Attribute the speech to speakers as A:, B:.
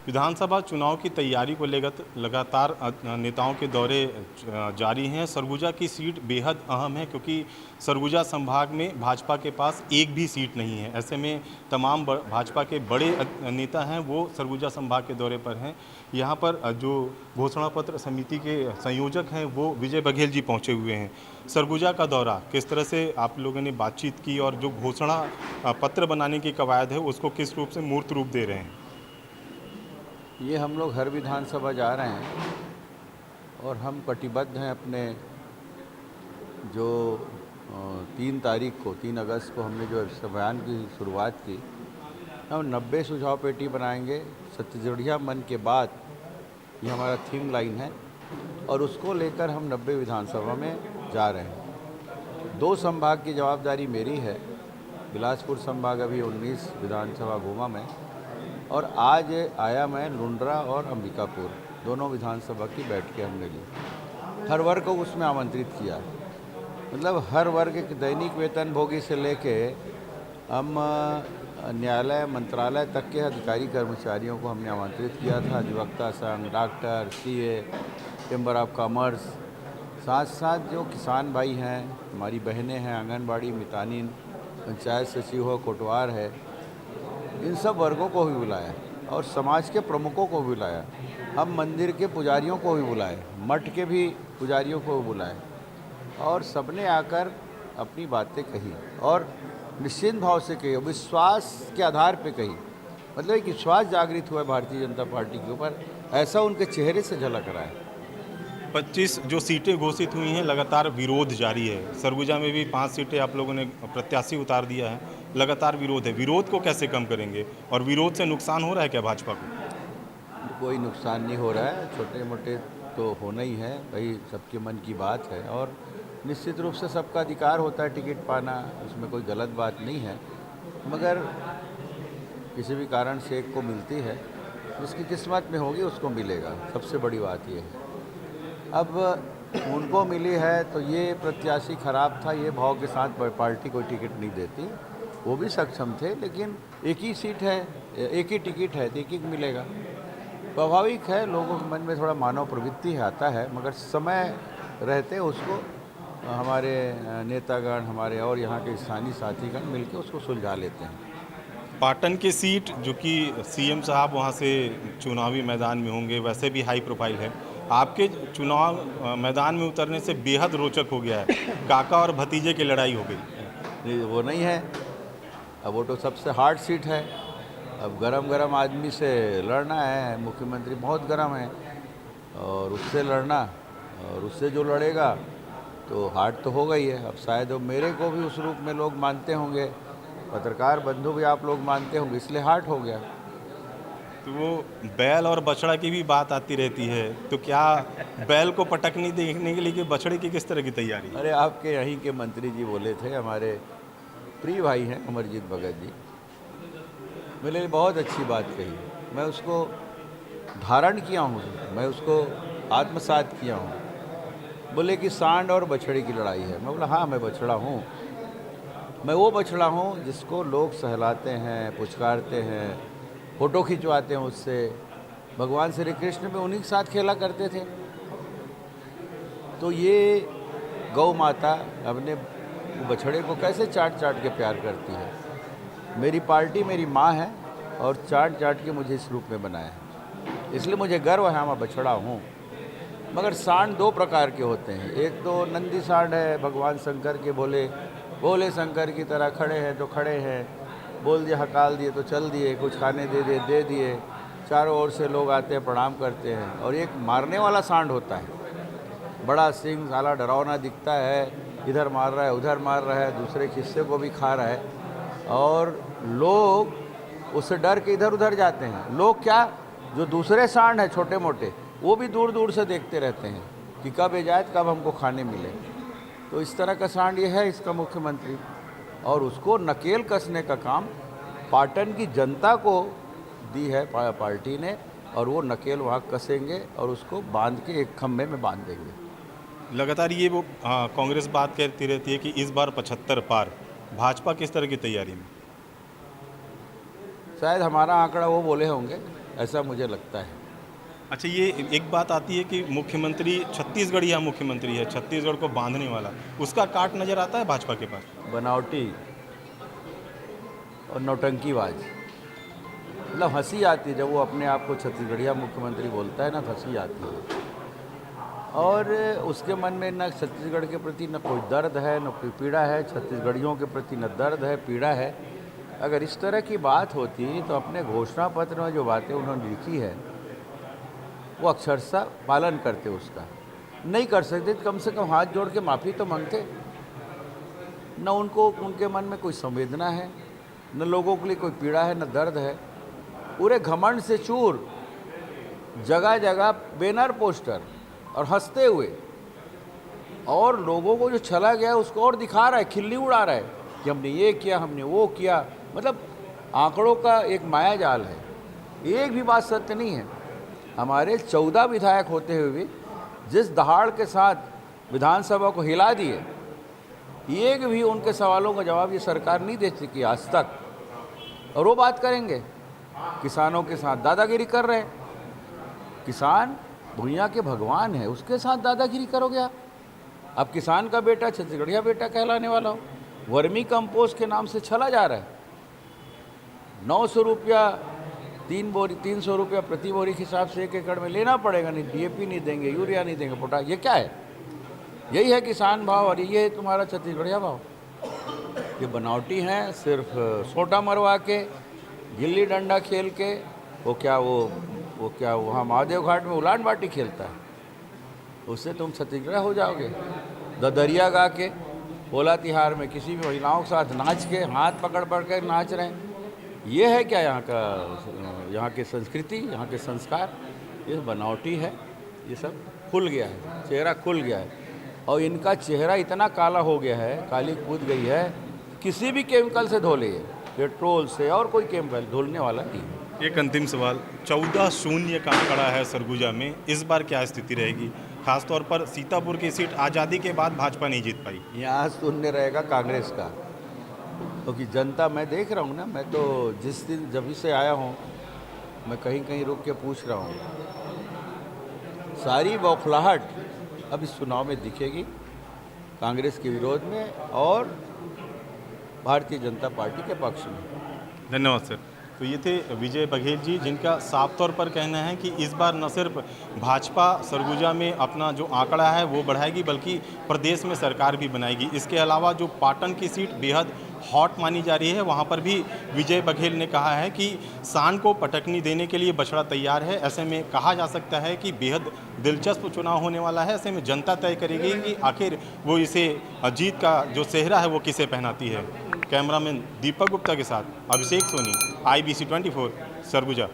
A: विधानसभा चुनाव की तैयारी को लेकर लगातार नेताओं के दौरे जारी हैं। सरगुजा की सीट बेहद अहम है क्योंकि सरगुजा संभाग में भाजपा के पास एक भी सीट नहीं है। ऐसे में तमाम भाजपा के बड़े नेता हैं वो सरगुजा संभाग के दौरे पर हैं। यहाँ पर जो घोषणा पत्र समिति के संयोजक हैं वो विजय बघेल जी पहुँचे हुए हैं। सरगुजा का दौरा किस तरह से आप लोगों ने बातचीत की और जो घोषणा पत्र बनाने की कवायद है उसको किस रूप से मूर्त रूप दे रहे हैं?
B: ये हम लोग हर विधानसभा जा रहे हैं और हम कटिबद्ध हैं अपने जो 3 तारीख को 3 अगस्त को हमने जो इस अभियान की शुरुआत की, हम 90 सुझाव पेटी बनाएंगे। छत्तीसगढ़िया मन के बाद ये हमारा थीम लाइन है और उसको लेकर हम 90 विधानसभा में जा रहे हैं। 2 संभाग की जवाबदारी मेरी है। बिलासपुर संभाग अभी 19 विधानसभा घूमा मैं और आज आया मैं लुंड्रा और अंबिकापुर, दोनों विधानसभा की बैठकें हमने ली। हर वर्ग को उसमें आमंत्रित किया, मतलब हर वर्ग के दैनिक वेतनभोगी से लेके हम न्यायालय मंत्रालय तक के अधिकारी कर्मचारियों को हमने आमंत्रित किया था। अधिवक्ता संघ, doctor, CA, chamber of commerce, साथ साथ जो किसान भाई हैं, हमारी बहनें हैं, आंगनबाड़ी मितानिन, पंचायत सचिव हो, कोटवार है, इन सब वर्गों को भी बुलाया और समाज के प्रमुखों को भी बुलाया। हम मंदिर के पुजारियों को भी बुलाए, मठ के भी पुजारियों को भी बुलाए और सबने आकर अपनी बातें कही और निश्चिंत भाव से कही, विश्वास के आधार पे कही। मतलब एक विश्वास जागृत हुआ है भारतीय जनता पार्टी के ऊपर, ऐसा उनके चेहरे से झलक रहा है।
A: 25 जो सीटें घोषित हुई हैं, लगातार विरोध जारी है। सरगुजा में भी 5 सीटें आप लोगों ने प्रत्याशी उतार दिया है, लगातार विरोध है। विरोध को कैसे कम करेंगे और विरोध से नुकसान हो रहा है क्या भाजपा को?
B: कोई नुकसान नहीं हो रहा है, छोटे मोटे तो होना ही है भाई, सबके मन की बात है और निश्चित रूप से सबका अधिकार होता है टिकट पाना, उसमें कोई गलत बात नहीं है। मगर किसी भी कारण से एक को मिलती है, जिसकी किस्मत में होगी उसको मिलेगा, सबसे बड़ी बात ये है। अब उनको मिली है तो ये प्रत्याशी खराब था, ये भाव के साथ पार्टी कोई टिकट नहीं देती। वो भी सक्षम थे, लेकिन एक ही सीट है, एक ही टिकट है तो एक ही मिलेगा। स्वाभाविक है, लोगों के मन में थोड़ा मानव प्रवृत्ति आता है, मगर समय रहते उसको हमारे नेतागण, हमारे और यहाँ के स्थानीय साथीगण मिलकर उसको सुलझा लेते हैं।
A: पाटन की सीट जो कि सीएम साहब वहाँ से चुनावी मैदान में होंगे, वैसे भी हाई प्रोफाइल है, आपके चुनाव मैदान में उतरने से बेहद रोचक हो गया है। काका और भतीजे की लड़ाई हो गई।
B: नहीं, वो नहीं है। अब वो तो सबसे हार्ड सीट है। अब गरम गरम आदमी से लड़ना है, मुख्यमंत्री बहुत गरम है और उससे लड़ना, और उससे जो लड़ेगा तो हार्ड तो हो गई है। अब शायद वो मेरे को भी उस रूप में लोग मानते होंगे, पत्रकार बंधु भी आप लोग मानते होंगे, इसलिए हार्ड हो गया।
A: तो वो बैल और बछड़ा की भी बात आती रहती है, तो क्या बैल को पटकनी देखने के लिए कि बछड़े की किस तरह की तैयारी है?
B: अरे आपके यहीं के मंत्री जी बोले थे, हमारे प्रिय भाई हैं अमरजीत भगत जी, मेरे लिए बहुत अच्छी बात कही, मैं उसको धारण किया हूँ, मैं उसको आत्मसात किया हूँ। बोले कि सांड और बछड़े की लड़ाई है। मैं बोला हाँ, मैं बछड़ा हूँ, मैं वो बछड़ा हूँ जिसको लोग सहलाते हैं, पुचकारते हैं, फ़ोटो खिंचवाते हैं उससे। भगवान श्री कृष्ण भी उन्हीं के साथ खेला करते थे। तो ये गौ माता अपने बछड़े को कैसे चाट चाट के प्यार करती है। मेरी पार्टी मेरी माँ है और चाट चाट के मुझे इस रूप में बनाया है, इसलिए मुझे गर्व है, मैं बछड़ा हूँ। मगर सांड 2 प्रकार के होते हैं। एक तो नंदी सांड है, भगवान शंकर के भोले भोले शंकर की तरह खड़े हैं तो खड़े हैं, बोल दिया हकाल दिए तो चल दिए, कुछ खाने दे दिए, चारों ओर से लोग आते हैं, प्रणाम करते हैं। और एक मारने वाला सांड होता है, बड़ा सिंह, साला डरावना दिखता है, इधर मार रहा है उधर मार रहा है, दूसरे के हिस्से को भी खा रहा है और लोग उससे डर के इधर उधर जाते हैं। लोग क्या, जो दूसरे सांड हैं छोटे मोटे, वो भी दूर दूर से देखते रहते हैं कि कब ये जाए, कब हमको खाने मिले। तो इस तरह का सांड ये है इसका मुख्यमंत्री, और उसको नकेल कसने का काम पाटन की जनता को दी है पार्टी ने, और वो नकेल वहाँ कसेंगे और उसको बांध के एक खम्भे में बांध देंगे।
A: लगातार ये वो कांग्रेस बात कहती रहती है कि इस बार 75 पार। भाजपा किस तरह की तैयारी में?
B: शायद हमारा आंकड़ा वो बोले होंगे ऐसा मुझे लगता है।
A: अच्छा, ये एक बात आती है कि मुख्यमंत्री छत्तीसगढ़िया मुख्यमंत्री है, छत्तीसगढ़ को बांधने वाला, उसका काट नज़र आता है भाजपा के पास?
B: बनावटी और नौटंकीबाज, मतलब हंसी आती है जब वो अपने आप को छत्तीसगढ़िया मुख्यमंत्री बोलता है ना, हंसी आती है। और उसके मन में न छत्तीसगढ़ के प्रति न कोई दर्द है, न कोई पीड़ा है, छत्तीसगढ़ियों के प्रति न दर्द है, पीड़ा है। अगर इस तरह की बात होती तो अपने घोषणा पत्र में जो बातें उन्होंने लिखी है वो अक्षरशः पालन करते, उसका नहीं कर सकते तो कम से कम हाथ जोड़ के माफ़ी तो मांगते। न उनको उनके मन में कोई संवेदना है, न लोगों के लिए कोई पीड़ा है, न दर्द है। पूरे घमंड से चूर, जगह जगह बैनर पोस्टर और हंसते हुए, और लोगों को जो चला गया उसको और दिखा रहा है, खिल्ली उड़ा रहा है कि हमने ये किया, हमने वो किया। मतलब आंकड़ों का एक माया जाल है, एक भी बात सत्य नहीं है। हमारे 14 विधायक होते हुए भी जिस दहाड़ के साथ विधानसभा को हिला दिए, एक भी उनके सवालों का जवाब ये सरकार नहीं दे सकी आज तक। और वो बात करेंगे, किसानों के साथ दादागिरी कर रहे हैं। किसान भुइयाँ के भगवान है, उसके साथ दादागिरी करोगे आप? अब किसान का बेटा छत्तीसगढ़िया बेटा कहलाने वाला हो, वर्मी कंपोस्ट के नाम से चला जा रहा है। 900 रुपया 300 रुपया प्रति बोरी के हिसाब से 1 एकड़ में लेना पड़ेगा, नहीं डीएपी नहीं देंगे, यूरिया नहीं देंगे, पोटाश। ये क्या है? यही है किसान भाव और ये है तुम्हारा छत्तीसगढ़िया भाव। ये बनावटी हैं, सिर्फ सोटा मरवा के, गिल्ली डंडा खेल के। वो क्या वहाँ महादेव घाट में उलान बाटी खेलता है, उससे तुम छत्तीसगढ़ हो जाओगे। ददरिया गा के होला तिहार में किसी भी महिलाओं के साथ नाच के, हाथ पकड़ पकड़ के नाच रहे हैं। ये है क्या यहाँ की संस्कृति, यहाँ के संस्कार? ये बनावटी है, ये सब खुल गया है, चेहरा खुल गया है। और इनका चेहरा इतना काला हो गया है, काली कूद गई है, किसी भी केमिकल से धो लिए, पेट्रोल से और कोई केमिकल धुलने वाला नहीं है।
A: एक अंतिम सवाल, 14-0 का आंकड़ा है सरगुजा में, इस बार क्या स्थिति रहेगी? खासतौर पर सीतापुर की सीट आज़ादी के बाद भाजपा नहीं जीत पाई।
B: यहाँ शून्य रहेगा कांग्रेस का, क्योंकि जनता, मैं देख रहा हूँ ना, मैं तो जिस दिन जब से आया हूँ मैं कहीं कहीं रुक के पूछ रहा हूँ, सारी बौखलाहट अब इस चुनाव में दिखेगी कांग्रेस के विरोध में और भारतीय जनता पार्टी के पक्ष में।
A: धन्यवाद सर। तो ये थे विजय बघेल जी, जिनका साफ तौर पर कहना है कि इस बार न सिर्फ भाजपा सरगुजा में अपना जो आंकड़ा है वो बढ़ाएगी, बल्कि प्रदेश में सरकार भी बनाएगी। इसके अलावा जो पाटन की सीट बेहद हॉट मानी जा रही है, वहाँ पर भी विजय बघेल ने कहा है कि सान को पटकनी देने के लिए बछड़ा तैयार है। ऐसे में कहा जा सकता है कि बेहद दिलचस्प चुनाव होने वाला है। ऐसे में जनता तय करेगी कि आखिर वो इसे जीत का जो सेहरा है वो किसे पहनाती है। कैमरामैन दीपक गुप्ता के साथ अभिषेक सोनी, IBC 24 सरगुजा।